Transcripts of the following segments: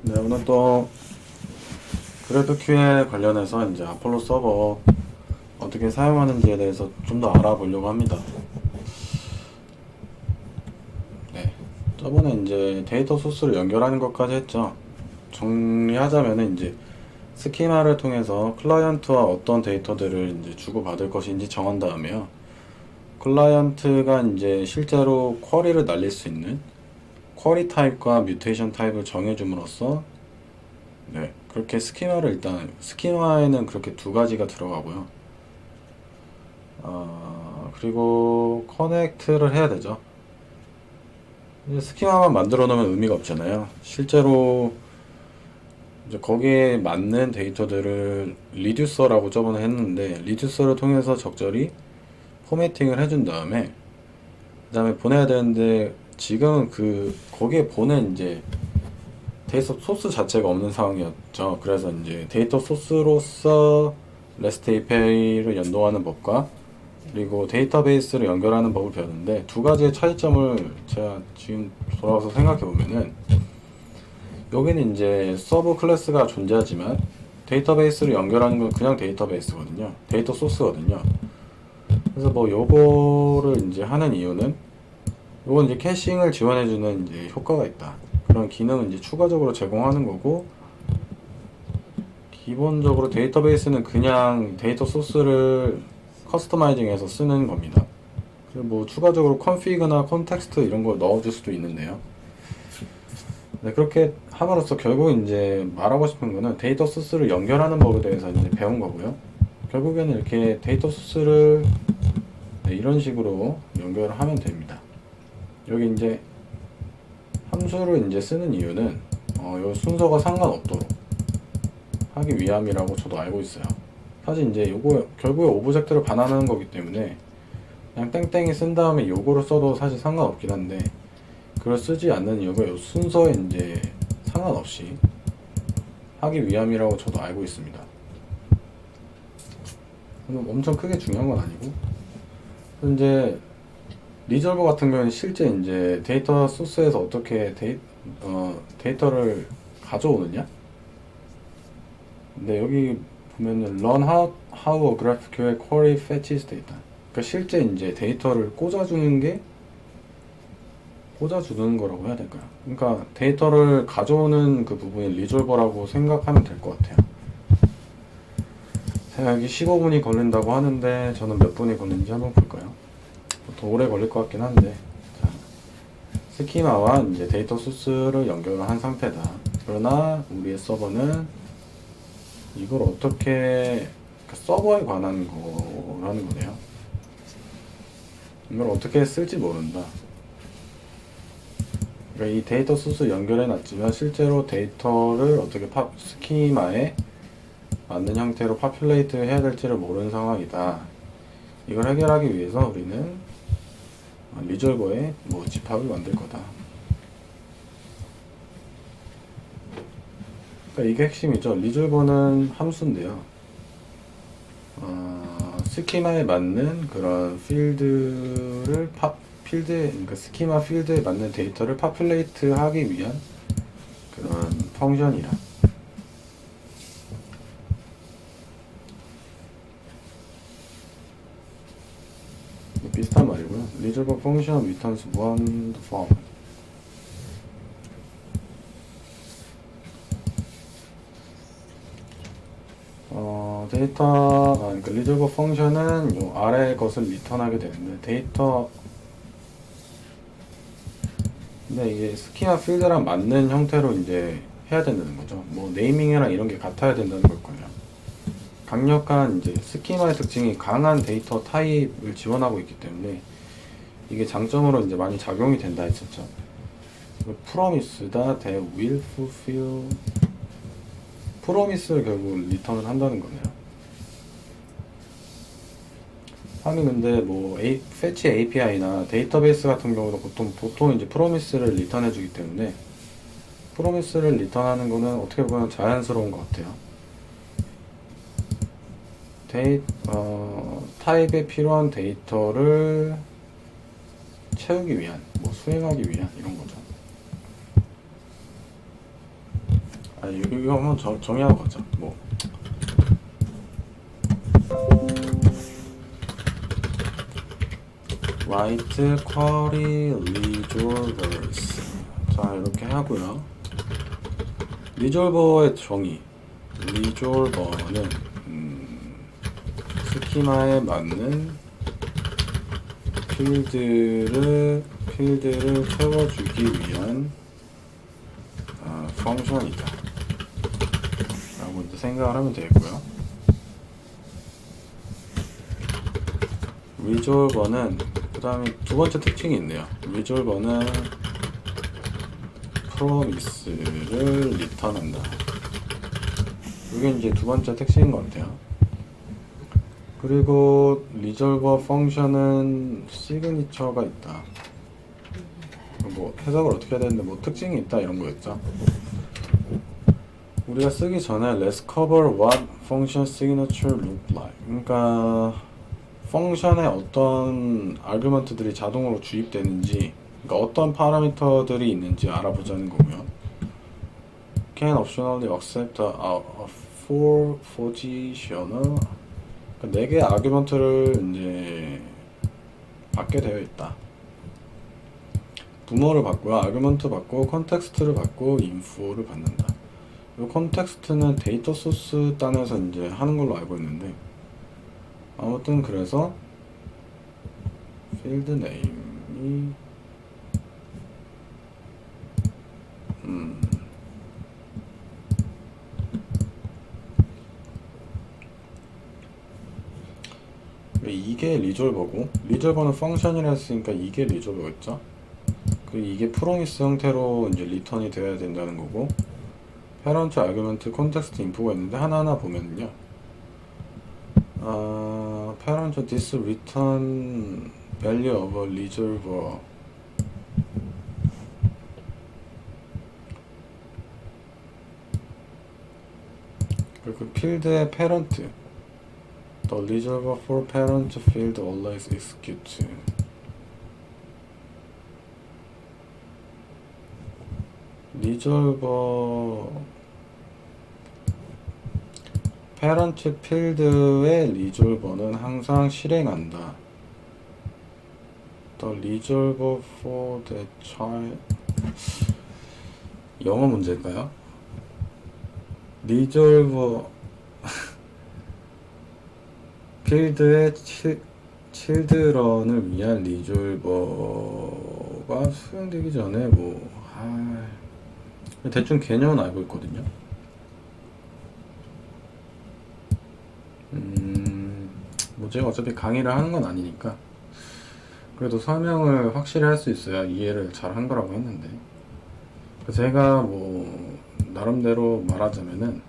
네, 오늘 또 그래프QL 관련해서 이제 아폴로 서버 어떻게 사용하는지에 대해서 좀 더 알아보려고 합니다. 네, 저번에 이제 데이터 소스를 연결하는 것까지 했죠. 정리하자면은 이제 스키마를 통해서 클라이언트와 어떤 데이터들을 이제 주고받을 것인지 정한 다음에요. 클라이언트가 이제 실제로 쿼리를 날릴 수 있는 쿼리 타입과 뮤테이션 타입을 정해줌으로써 네, 그렇게 스키마를 일단 스키마에는 그렇게 두 가지가 들어가고요. 그리고 커넥트를 해야 되죠. 이제 스키마만 만들어 놓으면 의미가 없잖아요. 실제로 이제 거기에 맞는 데이터들을 리듀서라고 저번에 했는데 리듀서를 통해서 적절히 포매팅을 해준 다음에 그다음에 보내야 되는데 지금은 거기에 보낸 이제 데이터 소스 자체가 없는 상황이었죠. 그래서 이제 데이터 소스로서 REST API를 연동하는 법과 그리고 데이터베이스를 연결하는 법을 배웠는데 두 가지의 차이점을 제가 지금 돌아와서 생각해 보면은 여기는 이제 서브 클래스가 존재하지만 데이터베이스를 연결하는 건 그냥 데이터베이스거든요. 데이터 소스거든요. 그래서 뭐 요거를 이제 하는 이유는 요건 이제 캐싱을 지원해주는 이제 효과가 있다. 그런 기능을 이제 추가적으로 제공하는 거고 기본적으로 데이터베이스는 그냥 데이터 소스를 커스터마이징해서 쓰는 겁니다. 그리고 뭐 추가적으로 컨피그나 컨텍스트 이런 걸 넣어줄 수도 있는데요. 네, 그렇게 함으로써 결국 이제 말하고 싶은 거는 데이터 소스를 연결하는 법에 대해서 이제 배운 거고요. 결국에는 이렇게 데이터 소스를 네, 이런 식으로 연결을 하면 됩니다. 여기 이제 함수를 이제 쓰는 이유는 요 순서가 상관없도록 하기 위함이라고 저도 알고 있어요. 사실 이제 요거 결국에 오브젝트를 반환하는 거기 때문에 그냥 땡땡이 쓴 다음에 요거를 써도 사실 상관없긴 한데 그걸 쓰지 않는 이유가 요 순서에 이제 상관없이 하기 위함이라고 저도 알고 있습니다. 엄청 크게 중요한 건 아니고 이제 리졸버 같은 경우는 실제 이제 데이터 소스에서 어떻게 데이터를 가져오느냐? 근데 여기 보면은 run how a GraphQL query fetches data. 그러니까 실제 이제 데이터를 꽂아주는 거라고 해야 될까요? 그러니까 데이터를 가져오는 그 부분이 리졸버라고 생각하면 될 것 같아요. 여기 15분이 걸린다고 하는데 저는 몇 분이 걸리는지 한번 볼까요? 더 오래 걸릴 것 같긴 한데 자, 스키마와 이제 데이터 소스를 연결을 한 상태다. 그러나 우리의 서버는 이걸 어떻게 그러니까 서버에 관한 거라는 거네요. 이걸 어떻게 쓸지 모른다. 그러니까 이 데이터 소스 연결해 놨지만 실제로 데이터를 어떻게 스키마에 맞는 형태로 파퓰레이트 해야 될지를 모르는 상황이다. 이걸 해결하기 위해서 우리는 리졸버에 뭐 집합을 만들 거다. 그러니까 이게 핵심이죠. 리졸버는 함수인데요. 스키마에 맞는 그런 그러니까 스키마 필드에 맞는 데이터를 파퓰레이트 하기 위한 그런 펑션이라. 비슷한 말이고요. 리졸버 펑션 returns one form. 그러니까 리졸버 펑션은 요 아래 것을 리턴하게 되는데 근데 이게 스키마 필드랑 맞는 형태로 이제 해야 된다는 거죠. 뭐 네이밍이랑 이런 게 같아야 된다는 걸 거예요. 강력한 이제 스키마의 특징이 강한 데이터 타입을 지원하고 있기 때문에 이게 장점으로 이제 많이 작용이 된다 했었죠. 프로미스다 they will fulfill 프로미스를 결국 리턴을 한다는 거네요. 하긴 근데 뭐 fetch API나 데이터베이스 같은 경우도 보통 이제 프로미스를 리턴해 주기 때문에 프로미스를 리턴하는 거는 어떻게 보면 자연스러운 것 같아요. 타입에 필요한 데이터를 채우기 위한, 뭐 수행하기 위한 이런 거죠. 이거 한번 정의하고 가자. 뭐 write query resolvers. 자, 이렇게 하고요. 리졸버의 정의. 리졸버는 스키마에 맞는 필드를 채워주기 위한 펑션이다 라고 이제 생각을 하면 되겠고요. 리졸버는 그 다음에 두 번째 특징이 있네요. 리졸버는 프로미스를 리턴한다. 이게 이제 두 번째 특징인 것 같아요. 그리고 리졸버 펑션은 시그니처가 있다. 뭐 해석을 어떻게 해야 되는데 뭐 특징이 있다 이런 거였죠. 우리가 쓰기 전에 let's cover what function signature look like. 그러니까 펑션에 어떤 아규먼트들이 자동으로 주입되는지, 그러니까 어떤 파라미터들이 있는지 알아보자는 거고요. Can optionally accept a for positional. 그러니까 4개의 아규먼트를 이제 받게 되어 있다. 부모를 받고요, 아규먼트 받고, 컨텍스트를 받고, 인포를 받는다. 이 컨텍스트는 데이터 소스 단에서 이제 하는 걸로 알고 있는데, 아무튼 그래서 필드 네임이 이게 리졸버고, 리졸버는 펑션이라 했으니까 이게 리졸버겠죠. 이게 프로미스 형태로 이제 리턴이 되어야 된다는 거고, 페런트 아규먼트 컨텍스트 인포가 있는데 하나하나 보면요, parent this return value of a resolver. 그리고 필드의 parent, the resolver for parent field always execute. 리졸버 페런트 필드의 리졸버는 항상 실행한다. The resolver for the child. 영어 문제일까요? 리졸버 필드의 칠드런을 위한 리졸버가 수행되기 전에 대충 개념은 알고 있거든요. 뭐 제가 어차피 강의를 하는 건 아니니까 그래도 설명을 확실히 할 수 있어야 이해를 잘 한 거라고 했는데, 제가 뭐 나름대로 말하자면은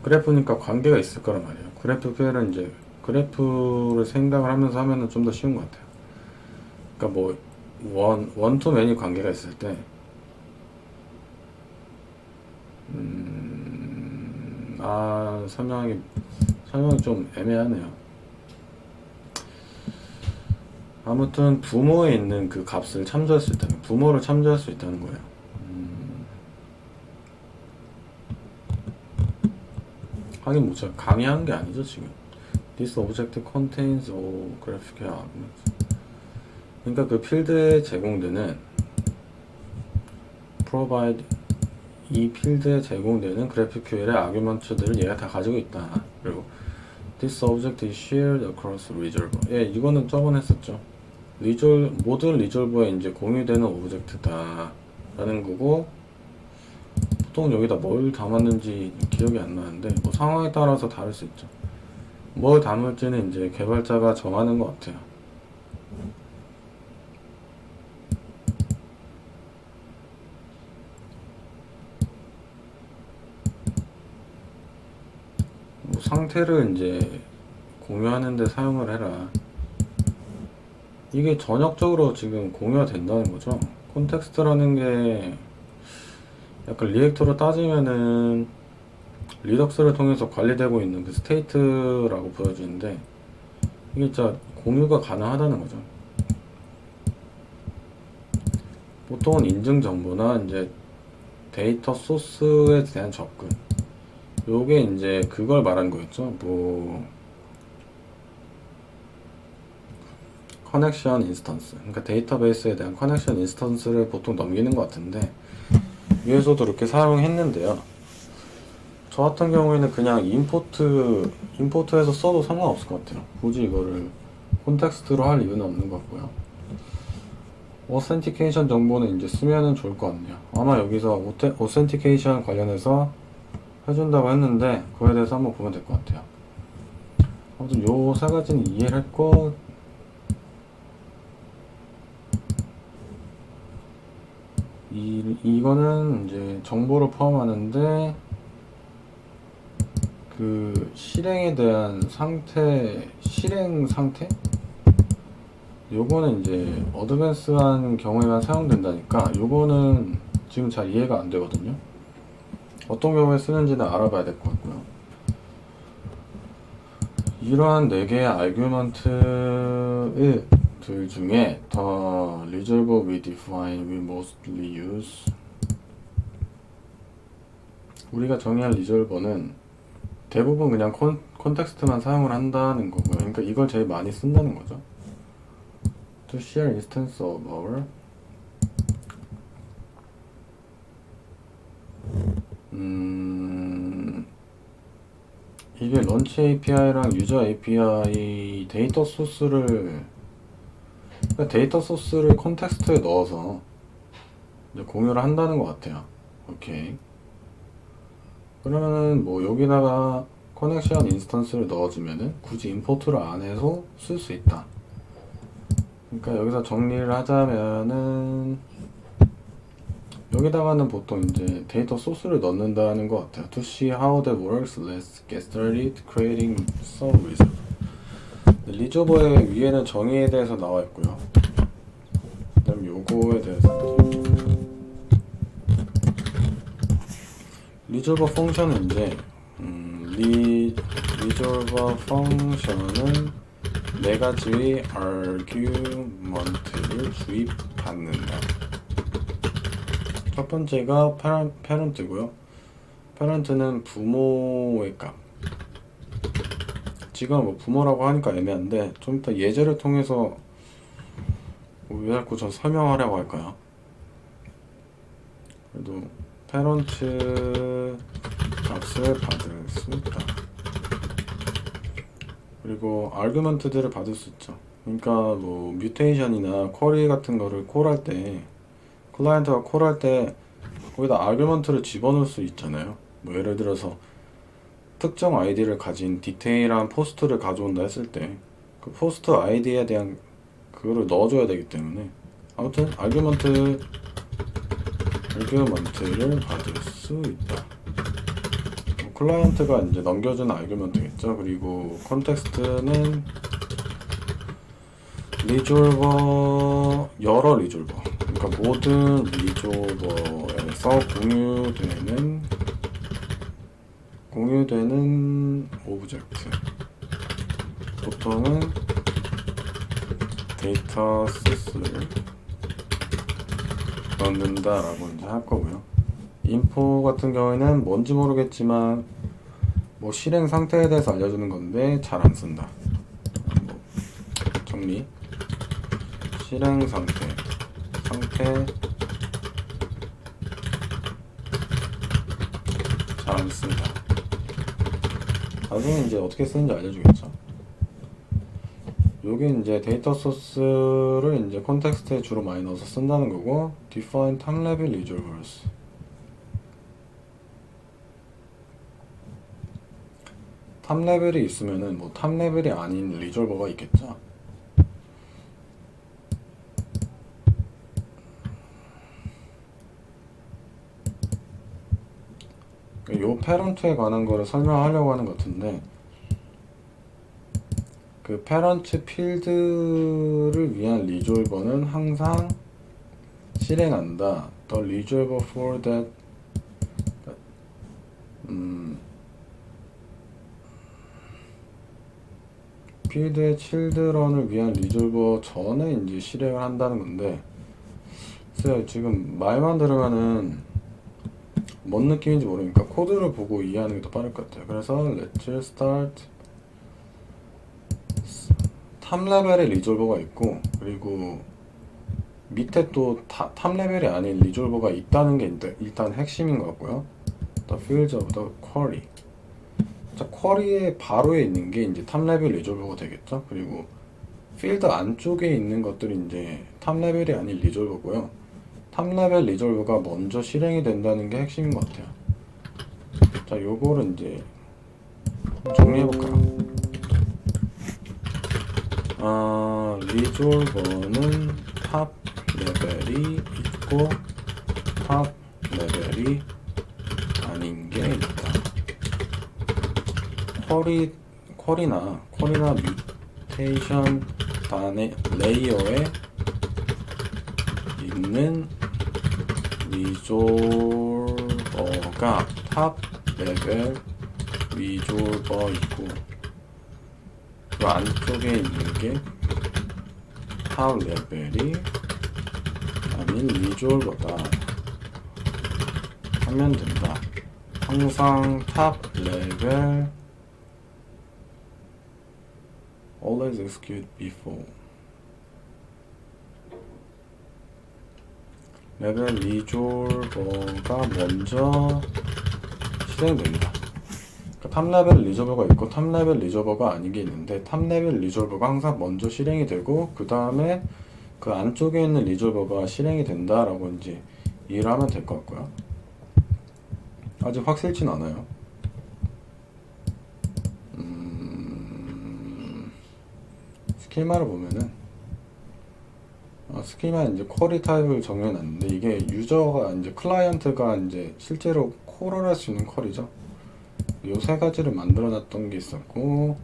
그래프니까 관계가 있을 거란 말이에요. 그래프 표현은 이제 그래프를 생각을 하면서 하면은 좀 더 쉬운 것 같아요. 그러니까 뭐 원 투 매니 관계가 있을 때 설명이 좀 애매하네요. 아무튼 부모에 있는 그 값을 참조할 수 있다는, 부모를 참조할 수 있다는 거예요. 하긴 뭐 제가 강의하는 게 아니죠 지금. This object contains all graphical arguments. 그러니까 그 필드에 제공되는 provide, 이 필드에 제공되는 GraphQL의 아규먼트들을 얘가 다 가지고 있다. 그리고 This object is shared across resolver. 예, 이거는 저번에 했었죠. 모든 리졸버에 이제 공유되는 오브젝트다 라는 거고, 보통 여기다 뭘 담았는지 기억이 안 나는데 뭐 상황에 따라서 다를 수 있죠. 뭘 담을지는 이제 개발자가 정하는 것 같아요. 뭐 상태를 이제 공유하는데 사용을 해라. 이게 전역적으로 지금 공유가 된다는 거죠. 콘텍스트라는 게 약간 리액터로 따지면은 리덕스를 통해서 관리되고 있는 그 스테이트라고 보여지는데, 이게 진짜 공유가 가능하다는 거죠. 보통은 인증 정보나 이제 데이터 소스에 대한 접근. 요게 이제 그걸 말한 거였죠. 뭐 커넥션 인스턴스. 그러니까 데이터베이스에 대한 커넥션 인스턴스를 보통 넘기는 것 같은데 위에서도 이렇게 사용했는데요. 저 같은 경우에는 그냥 임포트해서 써도 상관없을 것 같아요. 굳이 이거를 콘텍스트로 할 이유는 없는 것 같고요. 오센티케이션 정보는 이제 쓰면은 좋을 것 같네요. 아마 여기서 오센티케이션 관련해서 해준다고 했는데 그거에 대해서 한번 보면 될 것 같아요. 아무튼 요 세 가지는 이해를 했고, 이거는 이제 정보를 포함하는데 그 실행에 대한 실행 상태? 요거는 이제 어드밴스한 경우에만 사용된다니까 요거는 지금 잘 이해가 안 되거든요. 어떤 경우에 쓰는지는 알아봐야 될 것 같고요. 이러한 4개의 아규먼트들 중에 the resolver we define we mostly use, 우리가 정의할 리졸버는 대부분 그냥 콘텍스트만 사용을 한다는 거고요. 그러니까 이걸 제일 많이 쓴다는 거죠. To share instance of our 이게 런치 API랑 유저 API 데이터 소스를 콘텍스트에 넣어서 이제 공유를 한다는 것 같아요. 오케이. 그러면은 뭐 여기다가 커넥션 인스턴스를 넣어주면은 굳이 임포트를 안 해서 쓸 수 있다. 그러니까 여기서 정리를 하자면은 여기다가는 보통 이제 데이터 소스를 넣는다는 것 같아요. To see how that works, let's get started creating some resolver. 리조버의 위에는 정의에 대해서 나와 있고요. 그다음 요거에 대해서 리졸버 펑션은 이제 리졸버 펑션은 4가지의 아규먼트를 주입받는다. 첫 번째가 패런트고요. 패런트는 부모의 값. 지금 뭐 부모라고 하니까 애매한데 좀 이따 예제를 통해서 왜 자꾸 저 설명하려고 할까요? 그래도 패런트 값을 받을 수 있다. 그리고 아규먼트들을 받을 수 있죠. 그러니까 뭐 뮤테이션이나 쿼리 같은 거를 콜할 때 클라이언트가 콜할 때 거기다 아규먼트를 집어넣을 수 있잖아요. 뭐 예를 들어서 특정 아이디를 가진 디테일한 포스트를 가져온다 했을 때 그 포스트 아이디에 대한 그거를 넣어줘야 되기 때문에 아무튼 아규먼트를 받을 수 있다. 클라이언트가 이제 넘겨주는 아규먼트겠죠. 그리고 컨텍스트는 리졸버, 여러 리졸버, 그러니까 모든 리졸버에서 공유되는 오브젝트, 보통은 데이터 소스를 넣는다라고 이제 할 거고요. 인포 같은 경우에는 뭔지 모르겠지만 뭐 실행 상태에 대해서 알려주는 건데 잘 안 쓴다. 뭐 정리. 실행 상태 잘 안 쓴다. 나중에 이제 어떻게 쓰는지 알려주겠죠. 요게 이제 데이터 소스를 이제 콘텍스트에 주로 많이 넣어서 쓴다는 거고, define time level resolvers. 탑 레벨이 있으면은 뭐 탑 레벨이 아닌 리졸버가 있겠죠. 요 패런트에 관한 거를 설명하려고 하는 것 같은데, 그 패런트 필드를 위한 리졸버는 항상 실행한다. The resolver for that 필드의 children을 위한 리졸버 전에 이제 실행을 한다는 건데, 글쎄요, 지금 말만 들으면은 뭔 느낌인지 모르니까 코드를 보고 이해하는 게 더 빠를 것 같아요. 그래서 let's start 탑 레벨의 리졸버가 있고, 그리고 밑에 또 탑 레벨이 아닌 리졸버가 있다는 게 일단 핵심인 것 같고요. The fields of the query. 자, 쿼리의 바로에 있는 게 이제 탑 레벨 리졸버가 되겠죠. 그리고 필드 안쪽에 있는 것들이 이제 탑 레벨이 아닌 리졸버고요. 탑 레벨 리졸버가 먼저 실행이 된다는 게 핵심인 것 같아요. 자, 요거를 이제 정리해볼까요? 리졸버는 탑 레벨이 있고 탑 레벨이 아닌 게 있다. 쿼리나 뮤테이션 단의 레이어에 있는 리졸버가 탑 레벨 리졸버이고, 그 안쪽에 있는 게 탑 레벨이 아닌 리졸버다 하면 된다. 항상 탑 레벨 always execute before 레벨 리졸버가 먼저 실행됩니다. 탑 레벨 리졸버가 있고 탑 레벨 리졸버가 아닌 게 있는데, 탑 레벨 리졸버가 항상 먼저 실행이 되고 그 다음에 그 안쪽에 있는 리졸버가 실행이 된다라고 이제 이해를 하면 될 것 같고요. 아직 확실치는 않아요. 스키마를 보면은 스키마 이제 쿼리 타입을 정해놨는데, 이게 유저가 이제 클라이언트가 이제 실제로 콜을 할 수 있는 쿼리죠. 요 세 가지를 만들어 놨던 게 있었고,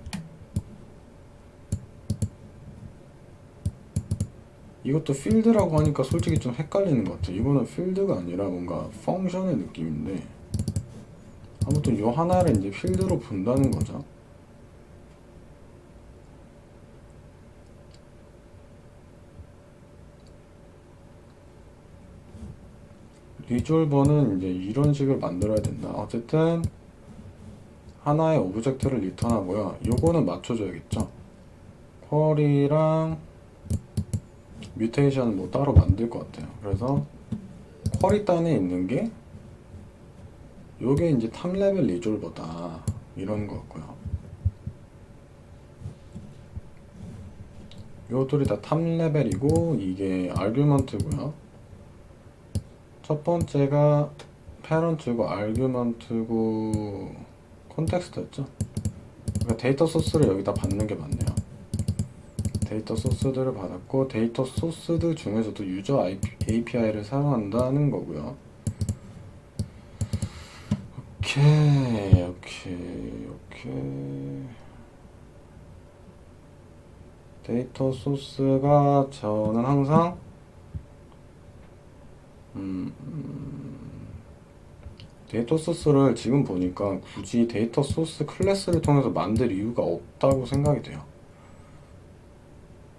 이것도 필드라고 하니까 솔직히 좀 헷갈리는 것 같아요. 이거는 필드가 아니라 뭔가 펑션의 느낌인데, 아무튼 요 하나를 이제 필드로 본다는 거죠. 리졸버는 이제 이런 식으로 만들어야 된다. 어쨌든 하나의 오브젝트를 리턴하고요. 요거는 맞춰줘야겠죠. 쿼리랑 뮤테이션은 뭐 따로 만들 것 같아요. 그래서 쿼리 단에 있는 게 요게 이제 탑 레벨 리졸버다 이런 거 같고요. 요들이 다 탑 레벨이고 이게 아규먼트고요. 첫 번째가 패런트고 아규먼트고 콘텍스트였죠. 그러니까 데이터 소스를 여기다 받는 게 맞네요. 데이터 소스들을 받았고, 데이터 소스들 중에서도 유저 API를 사용한다는 거고요. 오케이. 데이터 소스가 저는 항상 데이터 소스를 지금 보니까 굳이 데이터 소스 클래스를 통해서 만들 이유가 없다고 생각이 돼요.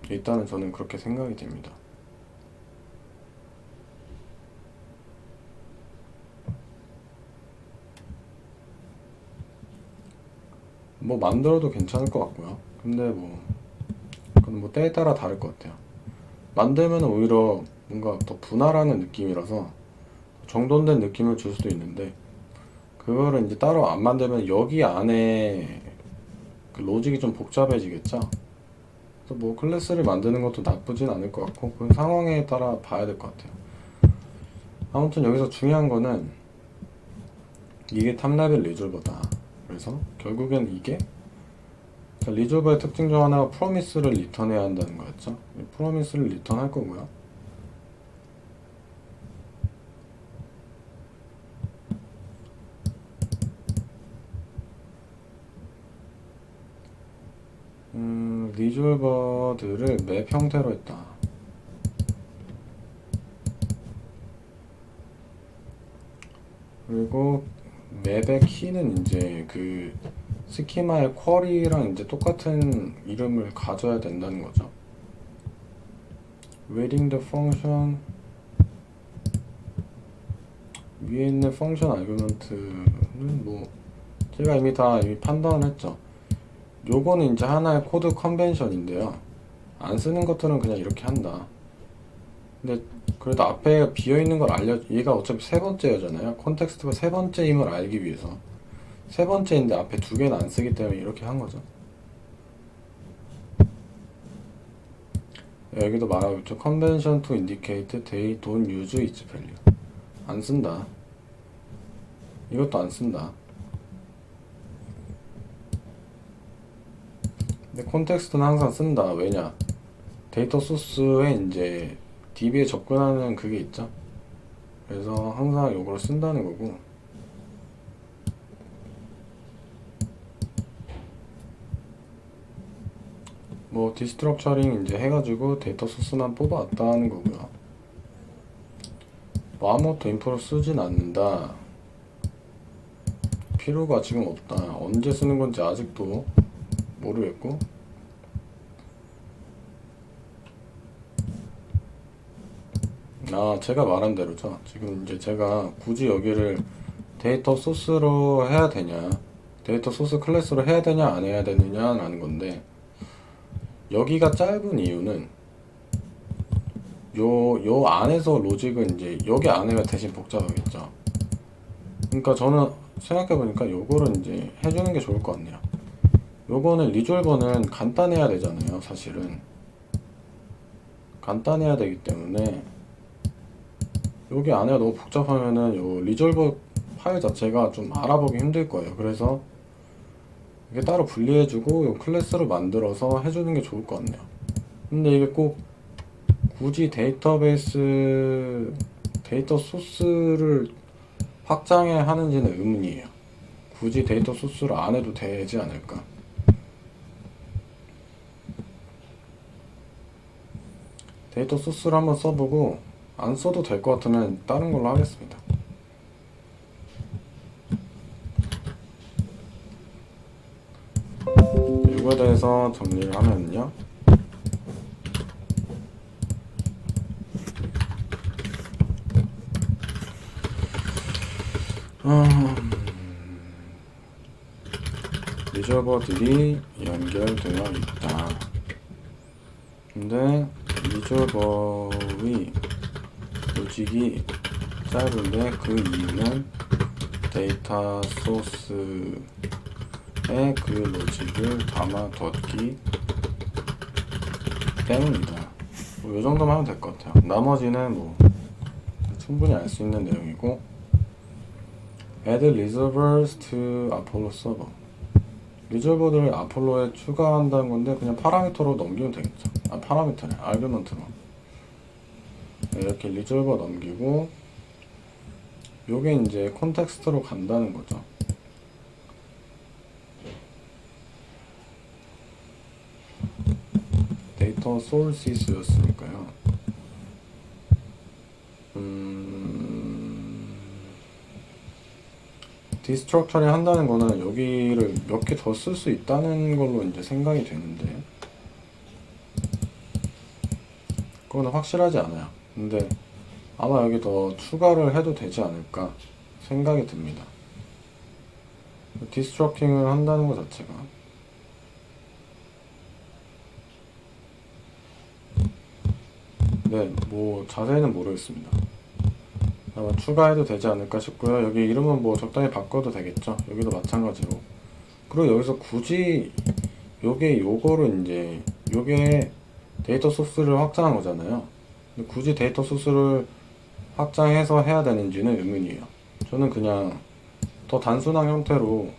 일단은 저는 그렇게 생각이 됩니다. 뭐 만들어도 괜찮을 것 같고요. 근데 뭐 그건 뭐 때에 따라 다를 것 같아요. 만들면 오히려 뭔가 더 분할하는 느낌이라서 정돈된 느낌을 줄 수도 있는데, 그거를 이제 따로 안 만들면 여기 안에 그 로직이 좀 복잡해지겠죠. 그래서 뭐 클래스를 만드는 것도 나쁘진 않을 것 같고, 그 상황에 따라 봐야 될 것 같아요. 아무튼 여기서 중요한 거는 이게 탑레벨 리졸버다. 그래서 결국엔 이게 리졸버의 특징 중 하나가 프로미스를 리턴해야 한다는 거였죠. 프로미스를 리턴할 거고요. 리졸버들을 맵 형태로 했다. 그리고 맵의 키는 이제 그 스키마의 쿼리랑 이제 똑같은 이름을 가져야 된다는 거죠. reading the function 위에 있는 펑션 아규먼트는 뭐 제가 이미 판단을 했죠. 요거는 이제 하나의 코드 컨벤션인데요. 안 쓰는 것들은 그냥 이렇게 한다. 근데 그래도 앞에 비어있는 걸 얘가 어차피 세 번째잖아요. 콘텍스트가 세 번째임을 알기 위해서. 세 번째인데 앞에 두 개는 안 쓰기 때문에 이렇게 한 거죠. 여기도 말하고 있죠. Convention to indicate they don't use its value. 안 쓴다. 이것도 안 쓴다. 근데 콘텍스트는 항상 쓴다. 왜냐? 데이터 소스에 이제 DB에 접근하는 그게 있죠. 그래서 항상 이걸 쓴다는 거고. 뭐 디스트럭처링 이제 해가지고 데이터 소스만 뽑아왔다는 거고요. 뭐 아무것도 인프로 쓰진 않는다. 필요가 지금 없다. 언제 쓰는 건지 아직도 모르겠고. 제가 말한 대로죠. 지금 이제 제가 굳이 여기를 데이터 소스로 해야 되냐, 데이터 소스 클래스로 해야 되냐, 안 해야 되느냐라는 건데, 여기가 짧은 이유는 요 안에서 로직은 이제 여기 안에가 대신 복잡하겠죠. 그러니까 저는 생각해보니까 요거를 이제 해주는 게 좋을 것 같네요. 요거는 리졸버는 간단해야 되잖아요. 사실은 간단해야 되기 때문에 여기 안에가 너무 복잡하면은 요 리졸버 파일 자체가 좀 알아보기 힘들 거예요. 그래서 이게 따로 분리해주고 요 클래스를 만들어서 해주는 게 좋을 것 같네요. 근데 이게 꼭 굳이 데이터베이스 데이터 소스를 확장해야 하는지는 의문이에요. 굳이 데이터 소스를 안 해도 되지 않을까. 데이터 소스를 한번 써보고 안 써도 될 것 같으면 다른 걸로 하겠습니다. 이거에 대해서 정리를 하면요. 리졸버들이 연결되어 있다. 근데 리졸버의 로직이 짧은데 그 이유는 데이터 소스에 그 로직을 담아뒀기 때문이다. 뭐 이 정도만 하면 될 것 같아요. 나머지는 뭐 충분히 알 수 있는 내용이고. Add resolvers to Apollo server. 리졸버들을 아폴로에 추가한다는 건데 그냥 파라미터로 넘기면 되겠죠. 파라미터네. 아규먼트로. 이렇게 리졸버 넘기고 요게 이제 콘텍스트로 간다는 거죠. 데이터 소스였으니까요. 디스트럭처링 한다는 거는 여기를 몇 개 더 쓸 수 있다는 걸로 이제 생각이 되는데 그거는 확실하지 않아요. 근데 아마 여기 더 추가를 해도 되지 않을까 생각이 듭니다. 디스트럭팅을 한다는 것 자체가. 네, 뭐 자세히는 모르겠습니다. 아마 추가해도 되지 않을까 싶고요. 여기 이름은 뭐 적당히 바꿔도 되겠죠. 여기도 마찬가지로. 그리고 여기서 굳이 요거를 이제 요게 데이터 소스를 확장한 거잖아요. 근데 굳이 데이터 소스를 확장해서 해야 되는지는 의문이에요. 저는 그냥 더 단순한 형태로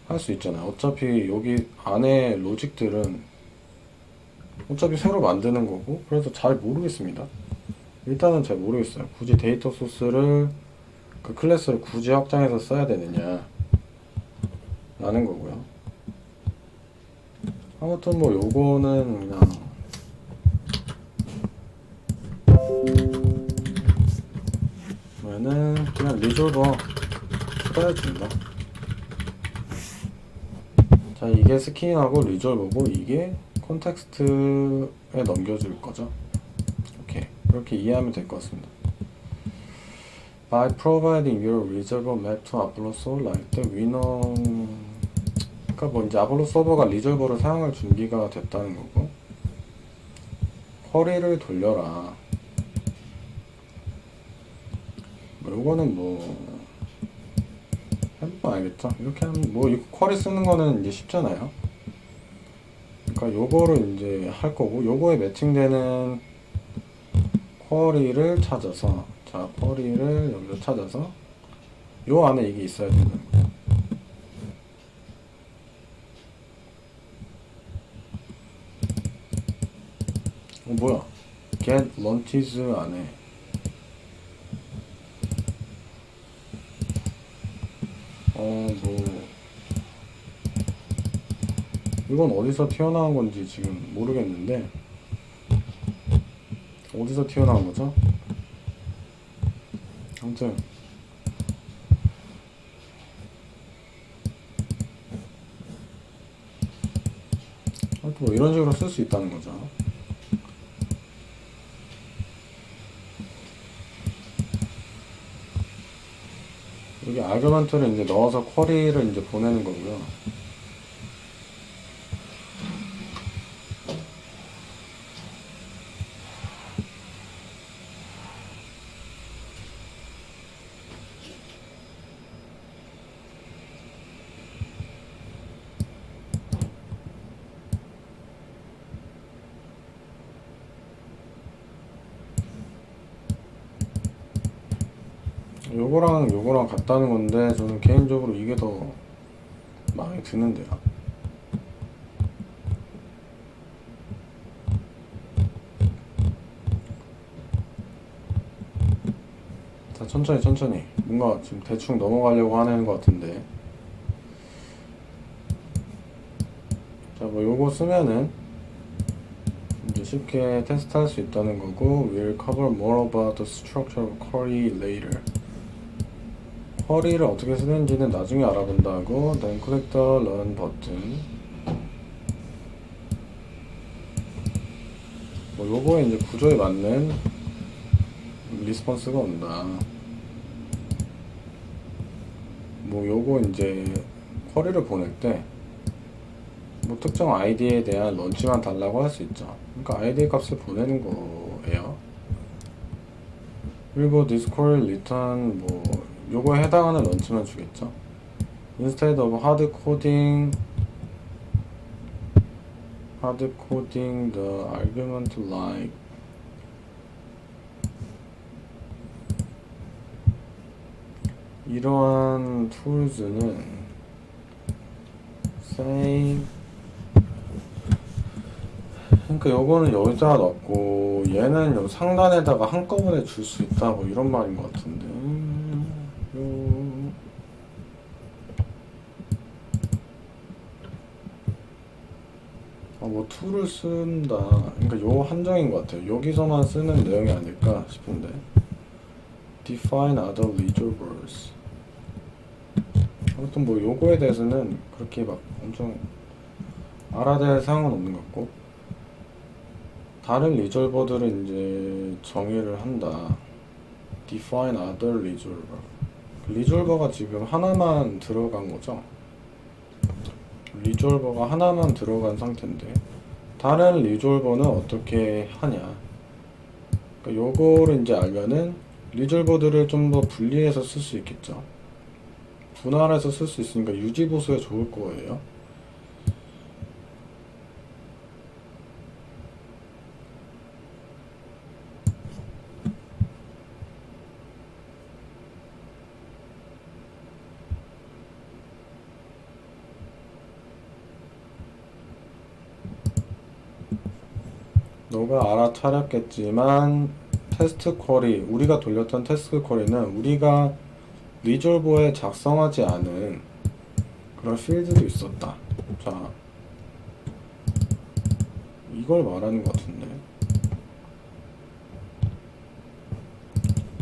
할 수 있잖아요. 어차피 여기 안에 로직들은 어차피 새로 만드는 거고, 그래서 잘 모르겠습니다. 일단은 잘 모르겠어요. 굳이 데이터 소스를 그 클래스를 굳이 확장해서 써야 되느냐 라는 거고요. 아무튼 뭐 요거는 그냥 리졸버 추가해준다. 자, 이게 스킨하고 리졸버고 이게 콘텍스트에 넘겨줄 거죠. 오케이, 그렇게 이해하면 될 것 같습니다. By providing your resolver map to Apollo Solve like the winner. 그러니까 뭐 이제 아폴로 서버가 리졸버를 사용할 준비가 됐다는 거고, 쿼리를 돌려라. 뭐 요거는 뭐 해보면 알겠죠. 이렇게 하면 뭐 이 쿼리 쓰는 거는 이제 쉽잖아요. 그러니까 요거를 이제 할 거고, 요거에 매칭되는 쿼리를 찾아서, 자 쿼리를 여기서 찾아서 요 안에 이게 있어야 되는 거예요. 뭐야? get lunches 안에 뭐 이건 어디서 튀어나온 건지 지금 모르겠는데, 어디서 튀어나온 거죠? 아무튼 뭐 이런 식으로 쓸 수 있다는 거죠. 여기 아규먼트를 이제 넣어서 쿼리를 이제 보내는 거고요. 요거랑 요거랑 같다는 건데 저는 개인적으로 이게 더 마음에 드는데요. 자, 천천히 뭔가 지금 대충 넘어가려고 하는 것 같은데, 자 뭐 요거 쓰면은 이제 쉽게 테스트할 수 있다는 거고, We'll cover more about the structure of query later. 쿼리를 어떻게 쓰는지는 나중에 알아본다고. Then click the run 버튼. 뭐 요거에 이제 구조에 맞는 리스폰스가 온다. 뭐 요거 이제 쿼리를 보낼 때 뭐 특정 아이디에 대한 런치만 달라고 할 수 있죠. 그러니까 아이디 값을 보내는 거예요. 그리고 this query return 뭐 요거에 해당하는 런치만 주겠죠. Instead of hard coding the argument like 이러한 툴즈는 say, 그러니까 요거는 여기다가 넣고 얘는 여기 상단에다가 한꺼번에 줄 수 있다 뭐 이런 말인 것 같은데, 뭐 툴을 쓴다, 그러니까 요 한정인 것 같아요. 여기서만 쓰는 내용이 아닐까 싶은데. define other resolvers. 아무튼 뭐 요거에 대해서는 그렇게 막 엄청 알아야 사항은 없는 것 같고, 다른 리졸버들은 이제 정의를 한다. define other resolver. 리졸버가 지금 하나만 들어간 거죠. 리졸버가 하나만 들어간 상태인데 다른 리졸버는 어떻게 하냐. 그러니까 요거를 이제 알면은 리졸버들을 좀 더 분리해서 쓸 수 있겠죠. 분할해서 쓸 수 있으니까 유지보수에 좋을 거예요. 너가 알아차렸겠지만 테스트 쿼리, 우리가 돌렸던 테스트 쿼리는 우리가 리졸버에 작성하지 않은 그런 필드도 있었다. 자, 이걸 말하는 것 같은데.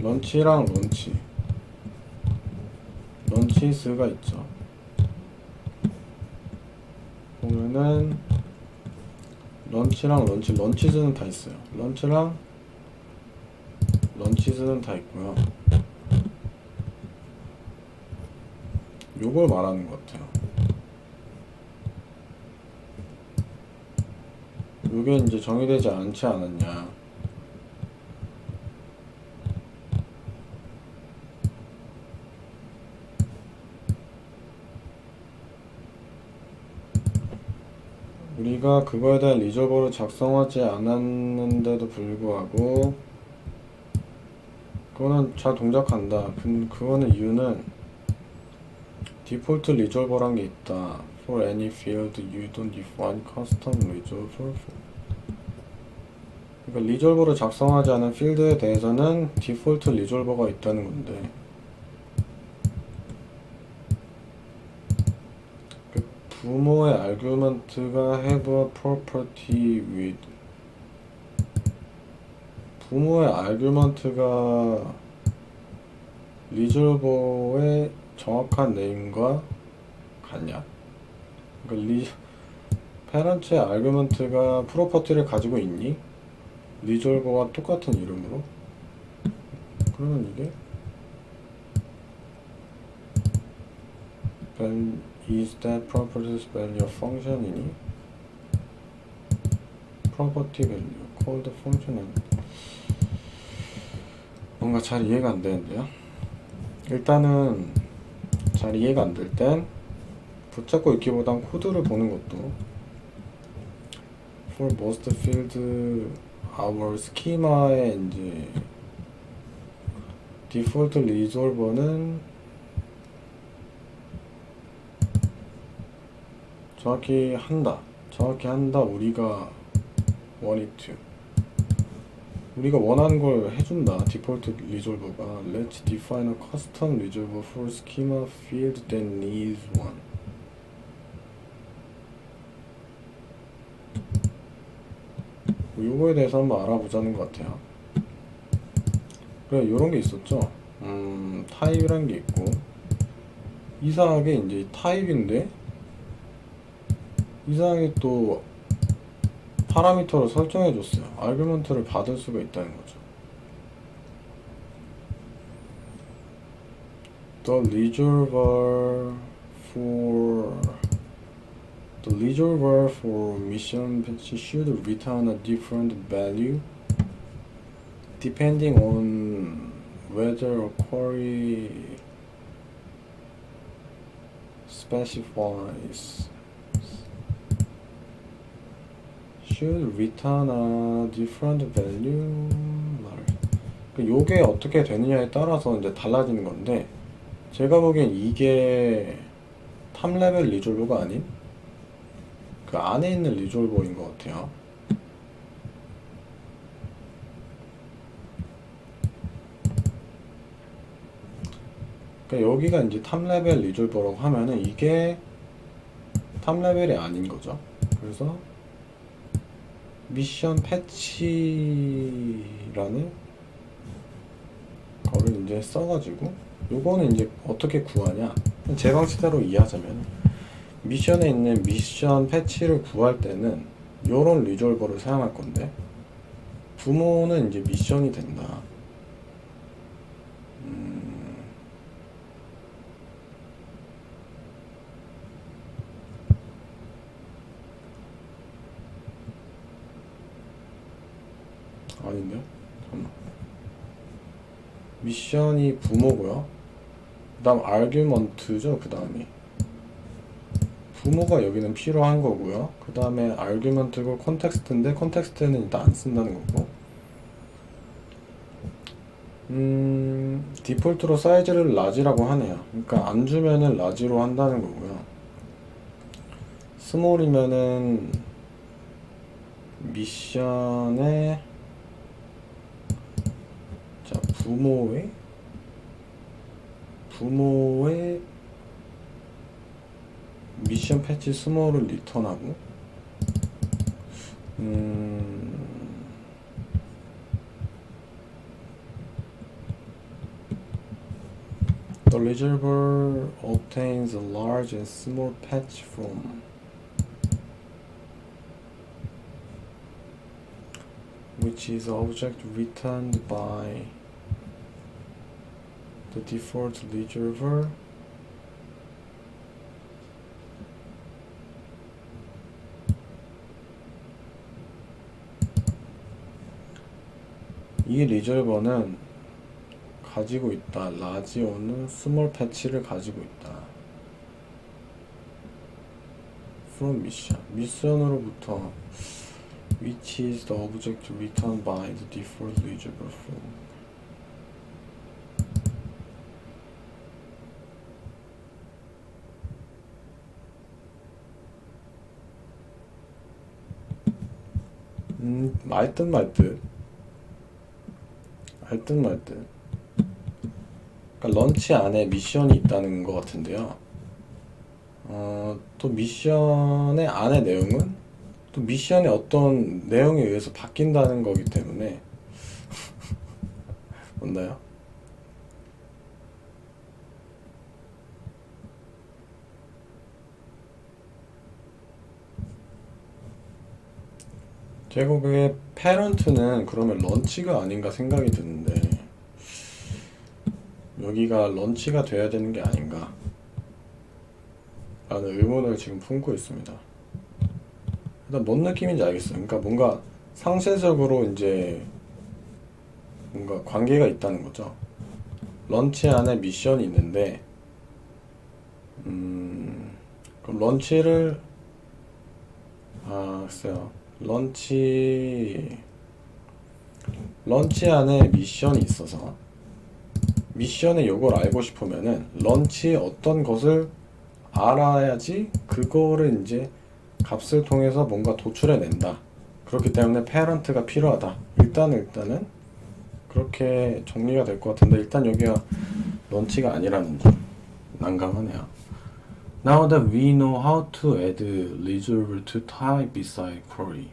런치랑 런치스가 있죠. 보면은 런치랑 런치즈는 다 있어요. 런치랑 런치즈는 다 있고요. 요걸 말하는 것 같아요. 요게 이제 정의되지 않지 않았냐. 우리가 그거에 대한 리졸버를 작성하지 않았는데도 불구하고 그거는 잘 동작한다. 그거는 이유는 디폴트 리졸버란 게 있다. For any field you don't define custom resolver. 그러니까 리졸버를 작성하지 않은 필드에 대해서는 디폴트 리졸버가 있다는 건데 그 부모의 argument가 have a property with 부모의 argument가 리졸버의 정확한 네임과 같냐? 그러니까 페런트의 argument가 프로퍼티를 가지고 있니? 리졸버와 똑같은 이름으로? 그러면 이게 is that property's value of function이니? property value called function은 뭔가 잘 이해가 안 되는데요. 일단은 잘 이해가 안 될 땐 붙잡고 읽기보단 코드를 보는 것도 for most field our schema의 이제 디폴트 리졸버는 정확히 한다 우리가 want it to 우리가 원하는 걸 해준다. 디폴트 리졸버가 Let's define a custom resolver for schema field that needs one. 요거에 대해서 한번 알아보자는 것 같아요. 그래, 요런 게 있었죠. 타입이란 게 있고 이상하게 이제 타입인데 이상하게 또 파라미터를 설정해 줬어요. 아규먼트를 받을 수가 있다는 거죠. The resolver for mission should return a different value depending on whether a query specifies should return a different value. 요게 어떻게 되느냐에 따라서 이제 달라지는 건데 제가 보기엔 이게 탑레벨 리졸버가 아닌 그 안에 있는 리졸버인 것 같아요. 그러니까 여기가 이제 탑레벨 리졸버라고 하면은 이게 탑레벨이 아닌 거죠. 그래서 미션 패치라는 거를 이제 써가지고 요거는 이제 어떻게 구하냐 제 방식대로 이해하자면 미션에 있는 미션 패치를 구할 때는 요런 리졸버를 사용할 건데 부모는 이제 미션이 된다. 아닌데요? 잠깐만. 미션이 부모고요. 그 다음 argument죠. 그 다음이 부모가 여기는 필요한 거고요. 그 다음에 argument고 컨텍스트인데 컨텍스트는 일단 안 쓴다는 거고 디폴트로 사이즈를 라지라고 하네요. 그러니까 안 주면은 라지로 한다는 거고요. 스몰이면은 미션에 자 부모의 미션 패치 스몰을 리턴하고 The resolver obtains a large and small patch from which is object returned by the default resolver 이 리졸버는 가지고 있다. 라지오는 스몰 패치를 가지고 있다. from 미션으로부터 which is the object returned by the default resolver from. 말듯 말듯 그러니까 런치 안에 미션이 있다는 것 같은데요. 또 미션의 안의 내용은 또 미션의 어떤 내용에 의해서 바뀐다는 거기 때문에 맞나요? 제가 보기에 페런트는 그러면 런치가 아닌가 생각이 드는데 여기가 런치가 돼야 되는 게 아닌가 라는 의문을 지금 품고 있습니다. 일단 뭔 느낌인지 알겠어요. 그러니까 뭔가 상세적으로 이제 뭔가 관계가 있다는 거죠. 런치 안에 미션이 있는데 그럼 글쎄요. 런치 안에 미션이 있어서 미션의 요걸 알고 싶으면은 런치의 어떤 것을 알아야지 그거를 이제 값을 통해서 뭔가 도출해낸다. 그렇기 때문에 페런트가 필요하다. 일단은 그렇게 정리가 될 것 같은데 일단 여기가 런치가 아니라는 점 난감하네요. Now that we know how to add resolver to type beside query.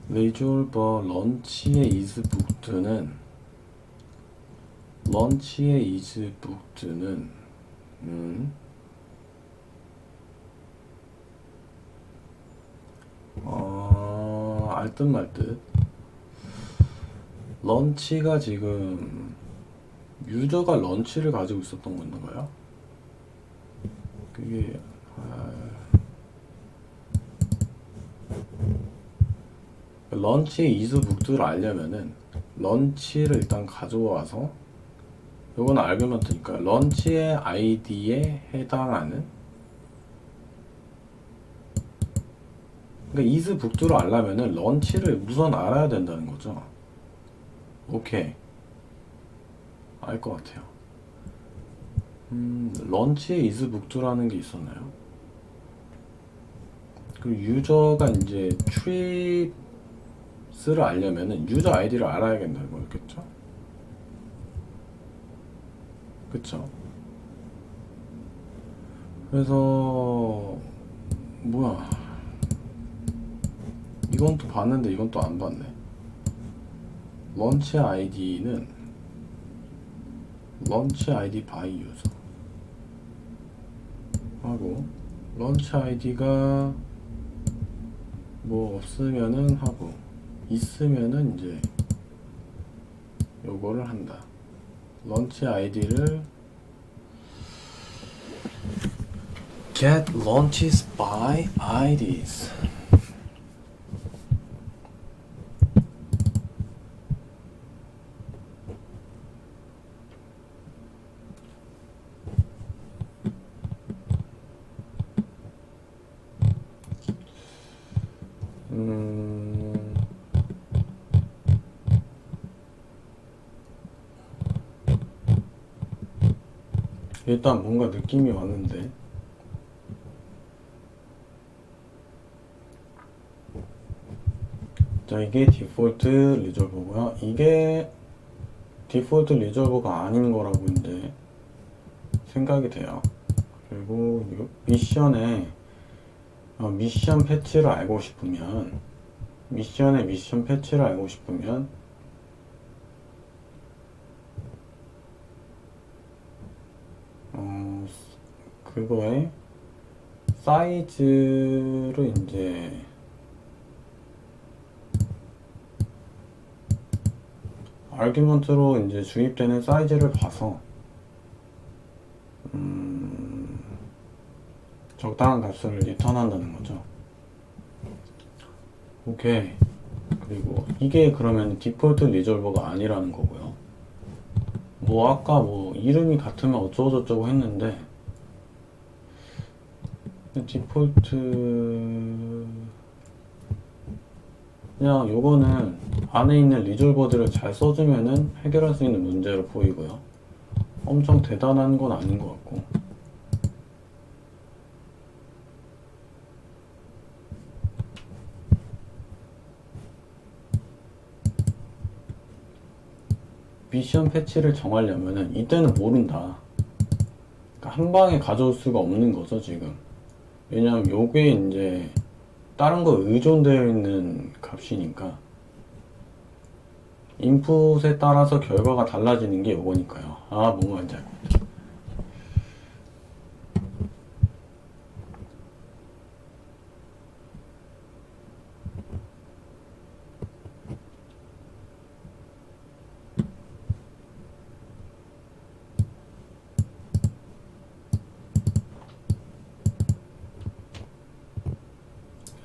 resolver 런치의 is booked는 알듯 말듯 런치가 지금 유저가 런치를 가지고 있었던 건가요? 그게 런치의 is booked를 알려면은 런치를 일단 가져와서 요건 아르규먼트니까 런치의 아이디에 해당하는 그러니까 is booked를 알려면은 런치를 우선 알아야 된다는 거죠. 오케이 알 것 같아요. 런치에 is booked라는 게 있었나요? 그 유저가 이제 trips를 알려면은 유저 아이디를 알아야 된다는 거였겠죠? 그쵸? 그래서 뭐야 이건 또 봤는데 이건 또 안 봤네. 런치 아이디는 런치 아이디 바이 유저 하고 런치 아이디가 뭐 없으면은 하고 있으면은 이제 요거를 한다. 런치 아이디를 get launches by IDs. 일단 뭔가 느낌이 왔는데 자 이게 디폴트 리졸버고요. 이게 디폴트 리졸버가 아닌 거라고 이제 생각이 돼요. 그리고 미션에 미션 패치를 알고 싶으면 미션의 미션 패치를 알고 싶으면 그거에 사이즈를 이제 아규먼트로 이제 주입되는 사이즈를 봐서 적당한 값을 리턴한다는 거죠. 오케이. 그리고 이게 그러면 디폴트 리졸버가 아니라는 거고요. 뭐 아까 뭐 이름이 같으면 어쩌고저쩌고 했는데 디폴트 그냥 요거는 안에 있는 리졸버들을 잘 써주면은 해결할 수 있는 문제로 보이고요. 엄청 대단한 건 아닌 것 같고. 미션 패치를 정하려면은 이때는 모른다. 그러니까 한 방에 가져올 수가 없는 거죠, 지금. 왜냐면 요게 이제 다른 거 의존되어 있는 값이니까 인풋에 따라서 결과가 달라지는 게 요거니까요. 아, 뭔 말인지 알 것 같아.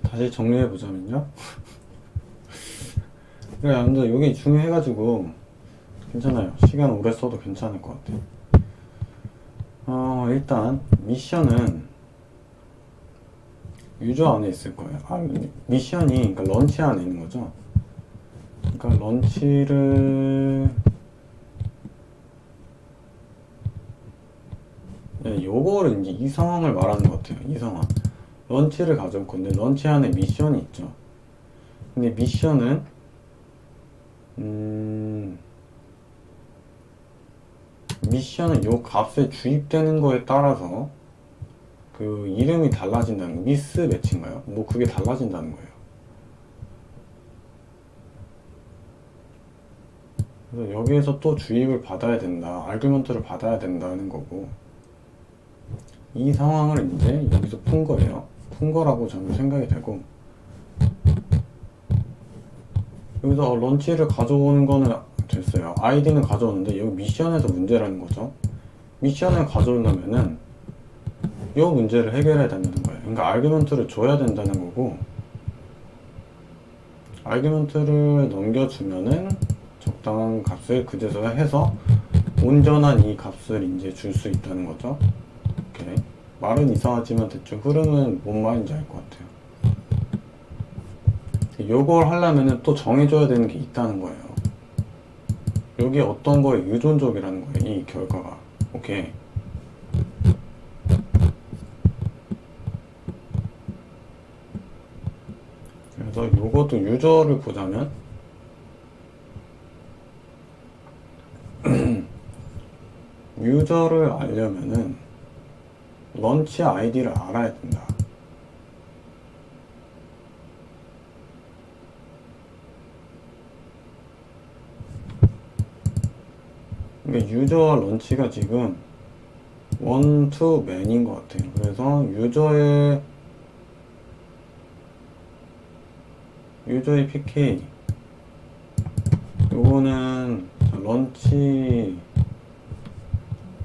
다시 정리해 보자면요. 그래, 아무튼 이게 중요해가지고 괜찮아요. 시간 오래 써도 괜찮을 것 같아요. 일단 미션은 유저 안에 있을 거예요. 미션이 그러니까 런치 안에 있는 거죠. 그러니까 런치를 요거를 이제 이 상황을 말하는 것 같아요. 이 상황. 런치를 가져올 건데 런치 안에 미션이 있죠. 근데 미션은 미션은 요 값에 주입되는 거에 따라서 그 이름이 달라진다는 거. 미스 매치인가요? 뭐 그게 달라진다는 거예요. 그래서 여기에서 또 주입을 받아야 된다. 아규먼트를 받아야 된다는 거고. 이 상황을 이제 여기서 푼 거예요. 푼 거라고 저는 생각이 되고. 여기서 런치를 가져오는 거는 됐어요. 아이디는 가져오는데 여기 미션에서 문제라는 거죠. 미션을 가져오려면은 이 문제를 해결해야 된다는 거예요. 그러니까 아규먼트를 줘야 된다는 거고, 아규먼트를 넘겨주면은 적당한 값을 그제서 해서 온전한 이 값을 이제 줄 수 있다는 거죠. 오케이. 말은 이상하지만 대충 흐름은 뭔 말인지 알 것 같아요. 요걸 하려면은 또 정해줘야 되는 게 있다는 거예요. 여기 어떤 거에 의존적이라는 거예요. 이 결과가. 오케이. 그래서 요것도 유저를 보자면 유저를 알려면은 런치 아이디를 알아야 된다. 그러니까 유저와 런치가 지금 원, 투, 맨인 것 같아요. 그래서 유저의 PK 요거는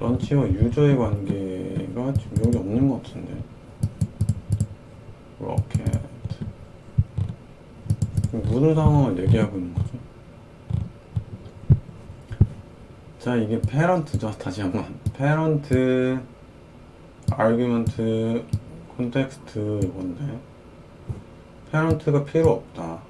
런치와 유저의 관계가 지금 여기 없는 것 같은데. 로켓 무슨 상황을 얘기하고 있는 거죠? 자, 이게 페런트죠. 다시 한번 페런트 아규먼트 콘텍스트 이건데 페런트가 필요 없다.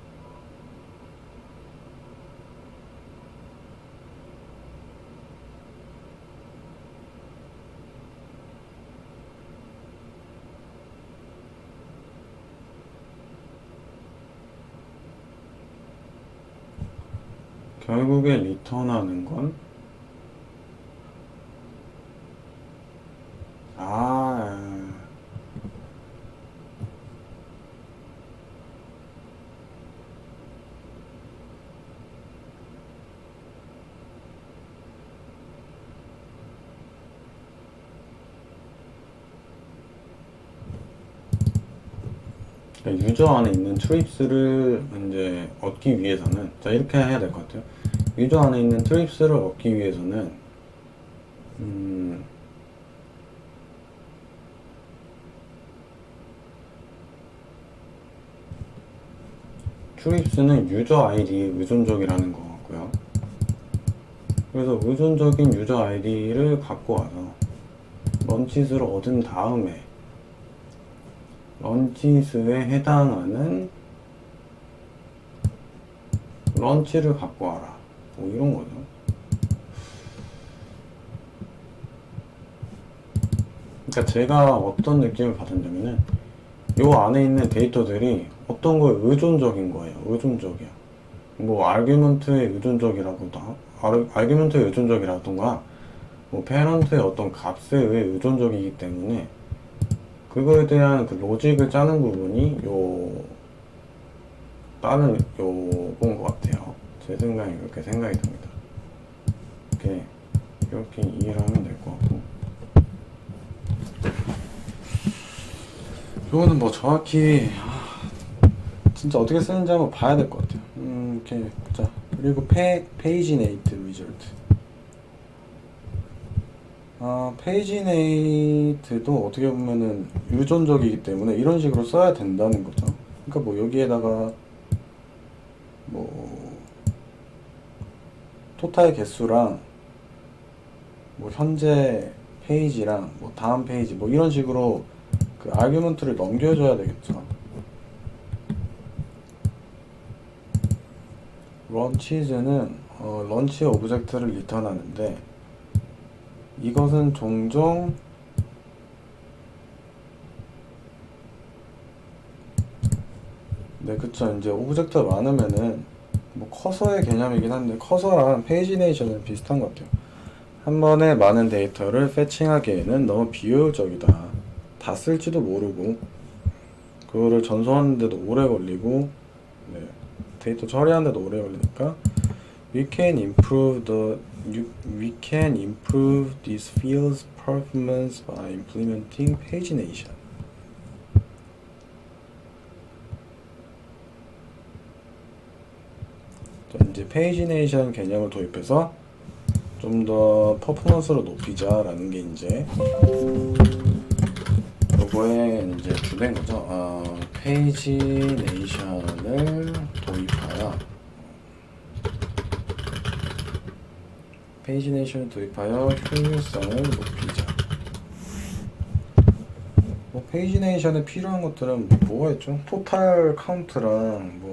결국에 리턴하는 건 유저 안에 있는 트립스를 이제 얻기 위해서는 자 이렇게 해야 될 것 같아요. 유저 안에 있는 트립스를 얻기 위해서는 트립스는 유저 아이디에 의존적이라는 거 같고요. 그래서 의존적인 유저 아이디를 갖고 와서 런치스를 얻은 다음에 런치스에 해당하는 런치를 갖고 와라, 뭐 이런 거죠. 그러니까 제가 어떤 느낌을 받았냐면은 요 안에 있는 데이터들이 어떤 거에 의존적인 거예요. 의존적이야. 뭐 아규먼트에 의존적이라고도 아규먼트에 의존적이라던가 뭐 페런트의 어떤 값에 의해 의존적이기 때문에 그거에 대한 그 로직을 짜는 부분이 다른 요건 것 같아요. 제 생각에 그렇게 생각이 듭니다. 이렇게 이해를 하면 될 것 같고, 요거는 뭐 정확히 진짜 어떻게 쓰는지 한번 봐야 될 것 같아요. 이렇게 자, 그리고 페이지네이트 리절트. 페이지네이트도 어떻게 보면은 유전적이기 때문에 이런 식으로 써야 된다는 거죠. 그러니까 뭐 여기에다가 뭐 토탈 개수랑 뭐 현재 페이지랑 뭐 다음 페이지 뭐 이런 식으로 그 아규먼트를 넘겨줘야 되겠죠. 런치즈는 런치 오브젝트를 리턴하는데 이것은 종종 네, 그쵸. 이제 오브젝트가 많으면은 뭐 커서의 개념이긴 한데 커서랑 페이지네이션은 비슷한 것 같아요. 한 번에 많은 데이터를 패칭하기에는 너무 비효율적이다. 다 쓸지도 모르고 그거를 전송하는데도 오래 걸리고, 네, 데이터 처리하는데도 오래 걸리니까 we can improve this field's performance by implementing pagination. 이제 페이지네이션 개념을 도입해서 좀 더 퍼포먼스를 높이자라는 게 이제 요거에 이제 주된 거죠. 페이지네이션을 도입하여 효율성을 높이자. 뭐 페이지네이션에 필요한 것들은 뭐가 있죠? 토탈 카운트랑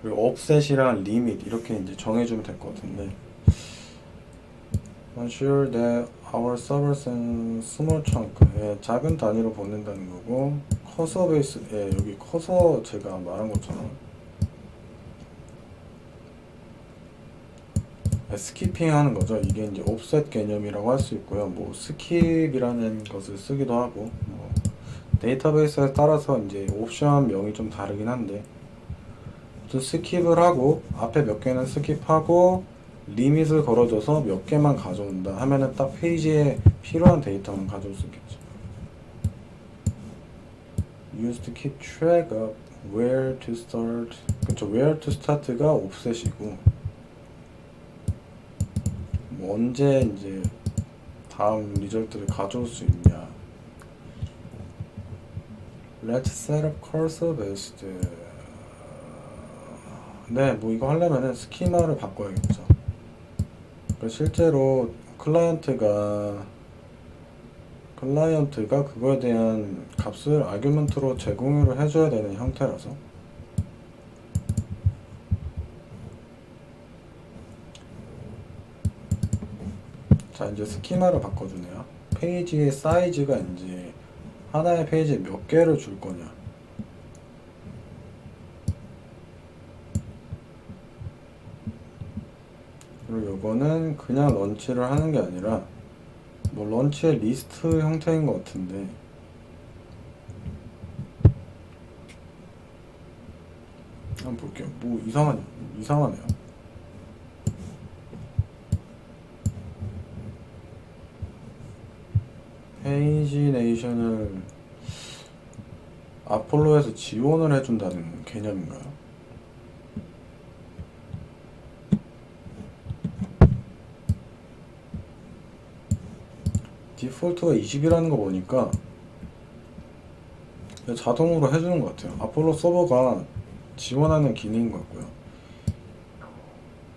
그리고 offset이랑 리밋 이렇게 이제 정해주면 될 것 같은데, ensure that our servers and small chunk, 예, 작은 단위로 보낸다는 거고, 커서 베이스, 예, 여기 커서 제가 말한 것처럼 스키핑 하는 거죠. 이게 이제 옵셋 개념이라고 할 수 있고요. 뭐 스킵이라는 것을 쓰기도 하고, 뭐 데이터베이스에 따라서 이제 옵션 명이 좀 다르긴 한데, 또 스킵을 하고 앞에 몇 개는 스킵하고 리밋을 걸어줘서 몇 개만 가져온다 하면은 딱 페이지에 필요한 데이터만 가져올 수 있겠죠. Use to keep track of where to start. 그쵸, where to start가 옵셋이고, 뭐 언제 이제 다음 리절트를 가져올 수 있냐. Let's set up cursor based. 네, 뭐 이거 하려면은 스키마를 바꿔야겠죠. 실제로 클라이언트가 그거에 대한 값을 아규먼트로 제공을 해줘야 되는 형태라서, 자, 이제 스키마를 바꿔주네요. 페이지의 사이즈가 이제 하나의 페이지에 몇 개를 줄 거냐. 그리고 요거는 그냥 런치를 하는 게 아니라 뭐 런치의 리스트 형태인 것 같은데, 한번 볼게요. 뭐 이상하네요. 페이지네이션을 아폴로에서 지원을 해준다는 개념인가요? 디폴트가 20이라는 거 보니까 자동으로 해주는 것 같아요. 아폴로 서버가 지원하는 기능인 것 같고요.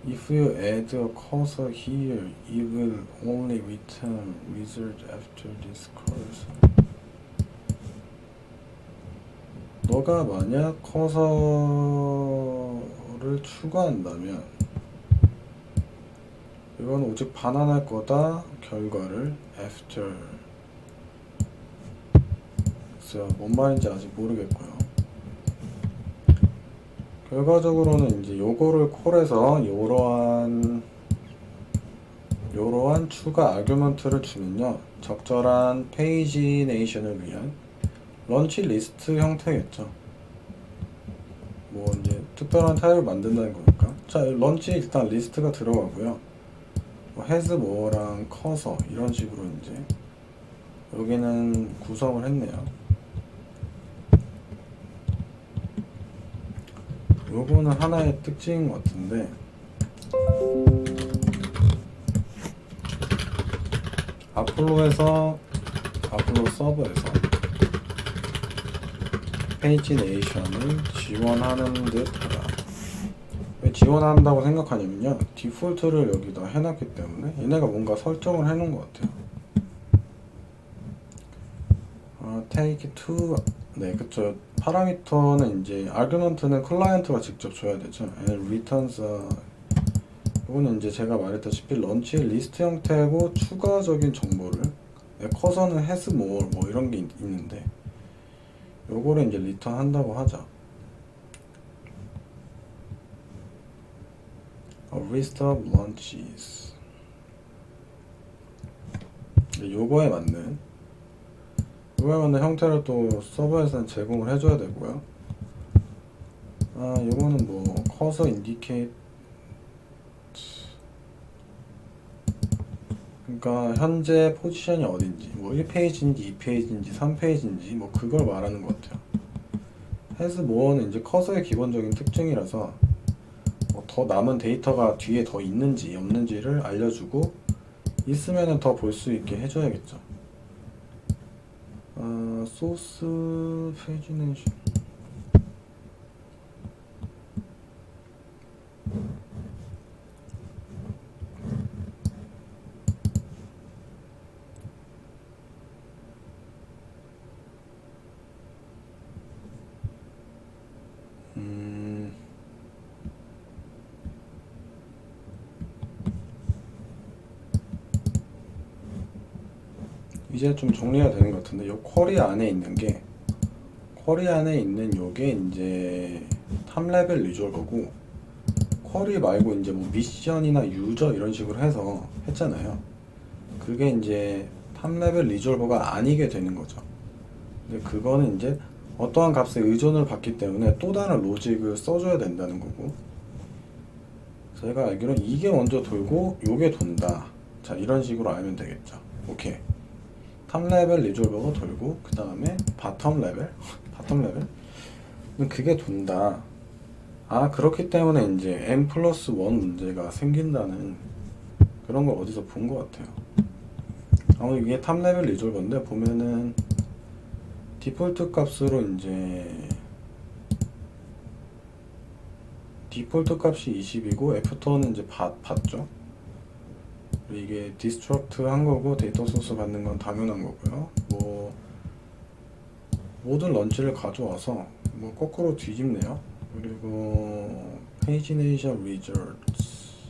If you add a cursor here, it will only return result after this cursor. 너가 만약 커서를 추가한다면 이건 오직 반환할 거다. 결과를 after. 글쎄요, 뭔 말인지 아직 모르겠고요. 결과적으로는 이제 요거를 콜해서 요러한 추가 아규먼트를 주면요, 적절한 페이지네이션을 위한 런치 리스트 형태겠죠. 뭐 이제 특별한 타입을 만든다는 거니까. 자, 런치 일단 리스트가 들어가고요. 뭐 has 뭐랑 커서 이런 식으로 이제 여기는 구성을 했네요. 요거는 하나의 특징인 것 같은데, 아폴로 서버에서 페이지네이션을 지원하는 듯 하다. 왜 지원한다고 생각하냐면요, 디폴트를 여기다 해놨기 때문에 얘네가 뭔가 설정을 해놓은 것 같아요. take to, 네, 그쵸. 파라미터는 이제 아규먼트는 클라이언트가 직접 줘야 되죠. and returns, 이거는 이제 제가 말했다시피 런치 리스트 형태고 추가적인 정보를, 커서는 has more 뭐 이런 게 있는데 요거를 이제 리턴 한다고 하자. A list of lunches. 요거에 맞는 형태를 또 서버에서는 제공을 해줘야 되고요. 요거는 뭐 커서 indicate, 그러니까 현재 포지션이 어딘지, 뭐 1페이지인지 2페이지인지 3페이지인지 뭐 그걸 말하는 것 같아요. has more는 이제 커서의 기본적인 특징이라서 뭐 더 남은 데이터가 뒤에 더 있는지 없는지를 알려주고, 있으면은 더 볼 수 있게 해줘야겠죠. 소스 페이지네이션. 이제 좀 정리가 되는 것 같은데, 요 쿼리 안에 있는 요게 이제 탑레벨 리졸버고, 쿼리 말고 이제 뭐 미션이나 유저 이런 식으로 해서 했잖아요. 그게 이제 탑레벨 리졸버가 아니게 되는 거죠. 근데 그거는 이제 어떠한 값에 의존을 받기 때문에 또 다른 로직을 써줘야 된다는 거고, 제가 알기로는 이게 먼저 돌고 요게 돈다. 자, 이런 식으로 알면 되겠죠. 오케이. 탑레벨 리졸버가 돌고 그 다음에 바텀 레벨 그게 돈다. 그렇기 때문에 이제 n+1 문제가 생긴다는 그런 걸 어디서 본 것 같아요. 이게 탑레벨 리졸버인데 보면은 디폴트 값으로 이제 디폴트 값이 20이고 애프터는 이제 받죠. 이게 디스트럭트 한 거고 데이터 소스 받는 건 당연한 거고요. 뭐 모든 런치를 가져와서 뭐 거꾸로 뒤집네요. 그리고 페이지네이션 리저트스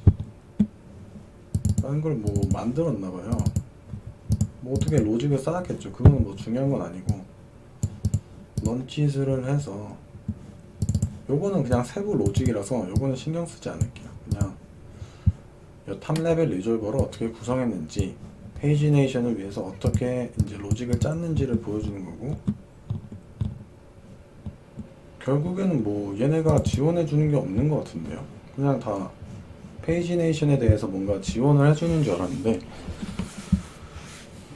라는 걸 뭐 만들었나 봐요. 뭐 어떻게 로직을 쌓았겠죠. 그거는 뭐 중요한 건 아니고, 런치스를 해서 요거는 그냥 세부 로직이라서 요거는 신경 쓰지 않을게요. 그냥 요 탑레벨 리졸버를 어떻게 구성했는지, 페이지네이션을 위해서 어떻게 이제 로직을 짰는지를 보여주는 거고, 결국에는 뭐 얘네가 지원해 주는 게 없는 것 같은데요. 그냥 다 페이지네이션에 대해서 뭔가 지원을 해주는 줄 알았는데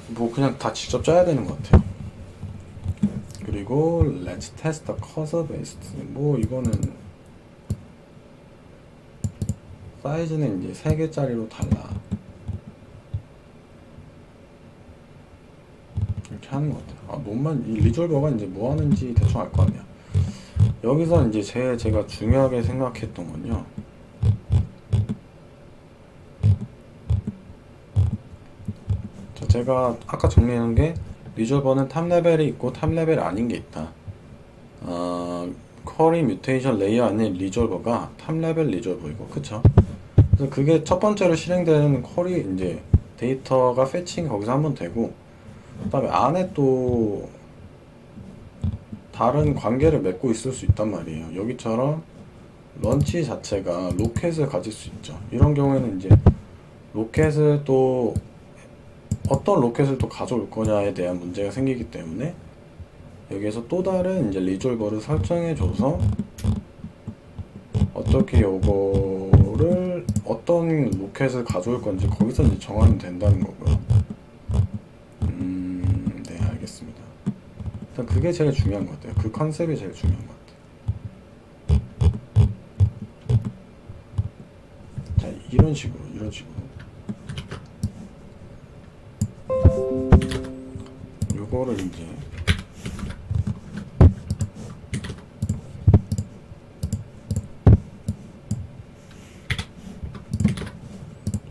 뭐 그냥 다 직접 짜야 되는 것 같아요. 그리고 let's test the cursor based. 뭐 이거는 사이즈는 이제 3개짜리로 달라. 이렇게 하는 것 같아요. 아, 몸만, 이 리졸버가 이제 뭐 하는지 대충 알 거 아니야. 여기서 이제 제가 중요하게 생각했던 건요. 자, 제가 아까 정리한 게 리졸버는 탑 레벨이 있고 탑 레벨이 아닌 게 있다. 쿼리 뮤테이션 레이어 아닌 리졸버가 탑 레벨 리졸버이고, 그쵸? 그래서 그게 첫 번째로 실행되는 쿼리 이제 데이터가 패칭 거기서 한번 되고, 그다음에 안에 또 다른 관계를 맺고 있을 수 있단 말이에요. 여기처럼 런치 자체가 로켓을 가질 수 있죠. 이런 경우에는 이제 로켓을 또 어떤 로켓을 또 가져올 거냐에 대한 문제가 생기기 때문에 여기에서 또 다른 이제 리졸버를 설정해 줘서 어떻게 요거를 어떤 로켓을 가져올 건지 거기서 이제 정하면 된다는 거고요. 네, 알겠습니다. 일단 그게 제일 중요한 것 같아요. 그 컨셉이 제일 중요한 것 같아요. 자, 이런 식으로. 요거를 이제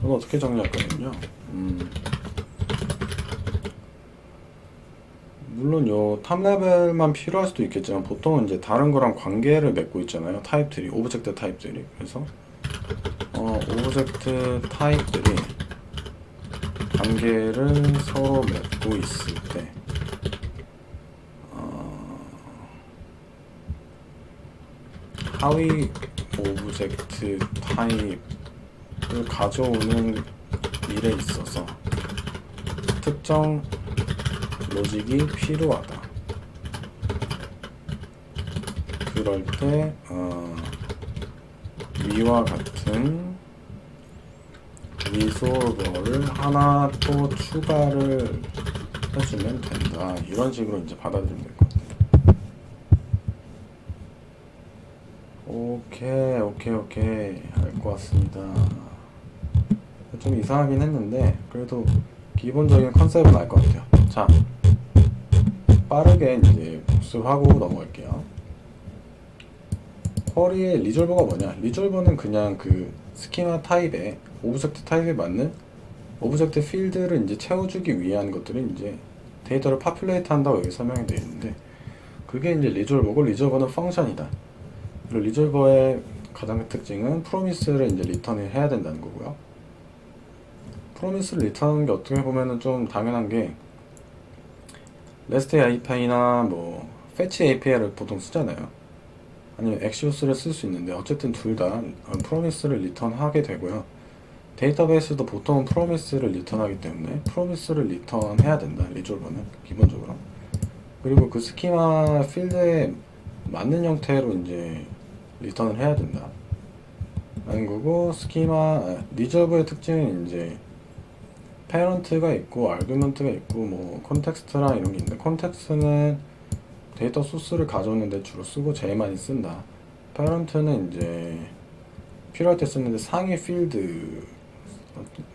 저는 어떻게 정리할 거냐면요. 물론 요 탑레벨만 필요할 수도 있겠지만 보통은 이제 다른 거랑 관계를 맺고 있잖아요. 타입들이, 오브젝트 타입들이. 그래서 오브젝트 타입들이 관계를 서로 맺고 있을 때 하위 오브젝트 타입을 가져오는 일에 있어서 특정 로직이 필요하다. 그럴 때 위와 같은 리솔버를 하나 또 추가를 해주면 된다. 이런 식으로 이제 받아들이면 될 것 같아요. 오케이. 알 것 같습니다. 좀 이상하긴 했는데 그래도 기본적인 컨셉은 알 것 같아요. 자, 빠르게 이제 복습하고 넘어갈게요. 쿼리의 리졸버가 뭐냐? 리졸버는 그냥 그 스키마 타입에 오브젝트 타입에 맞는 오브젝트 필드를 이제 채워주기 위한 것들이 이제 데이터를 파퓰레이트 한다고 여기 설명이 되어 있는데, 그게 이제 리졸버고, 리졸버는 펑션이다. 그리고 리졸버의 가장 큰 특징은 프로미스를 이제 리턴을 해야 된다는 거고요. 프로미스를 리턴하는 게 어떻게 보면은 좀 당연한 게, REST API나 뭐 패치 API를 보통 쓰잖아요. 아니면 엑시오스를 쓸 수 있는데 어쨌든 둘 다 프로미스를 리턴하게 되고요. 데이터베이스도 보통 프로미스를 리턴하기 때문에 프로미스를 리턴해야 된다. 리졸버는 기본적으로. 그리고 그 스키마 필드에 맞는 형태로 이제 리턴을 해야 된다 라는 거고, 리졸버의 특징은 이제 페런트가 있고 아규먼트가 있고 뭐 컨텍스트랑 이런 게 있는데, 컨텍스트는 데이터 소스를 가져오는데 주로 쓰고 제일 많이 쓴다. 페런트는 이제 필요할 때 쓰는데 상위 필드,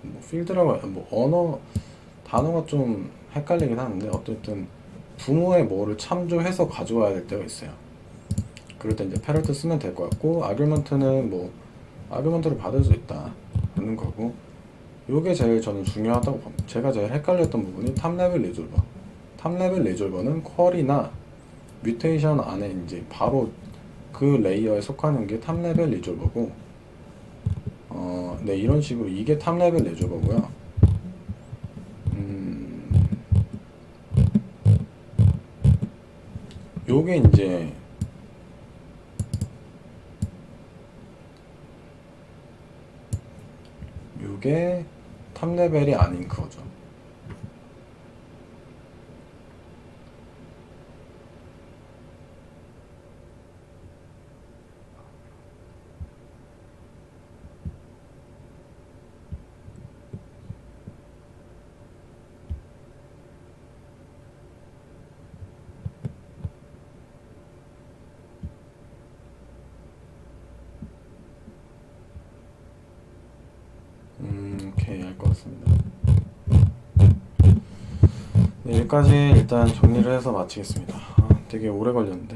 뭐 필드라고 뭐 언어 단어가 좀 헷갈리긴 하는데 어쨌든 부모의 뭐를 참조해서 가져와야 될 때가 있어요. 그럴 때 이제 페런트 쓰면 될 것 같고, 아규먼트는 뭐 아규먼트를 받을 수 있다 하는 거고, 요게 제일 저는 중요하다고 봅니다. 제가 제일 헷갈렸던 부분이 탑레벨 리졸버. 탑레벨 리졸버는 쿼리나 뮤테이션 안에 이제 바로 그 레이어에 속하는 게 탑레벨 리졸버고, 네, 이런 식으로 이게 탑레벨 리졸버고요. 요게 이제 요게 탑레벨이 아닌 그거죠. 같습니다. 네, 여기까지 일단 정리를 해서 마치겠습니다. 되게 오래 걸렸는데.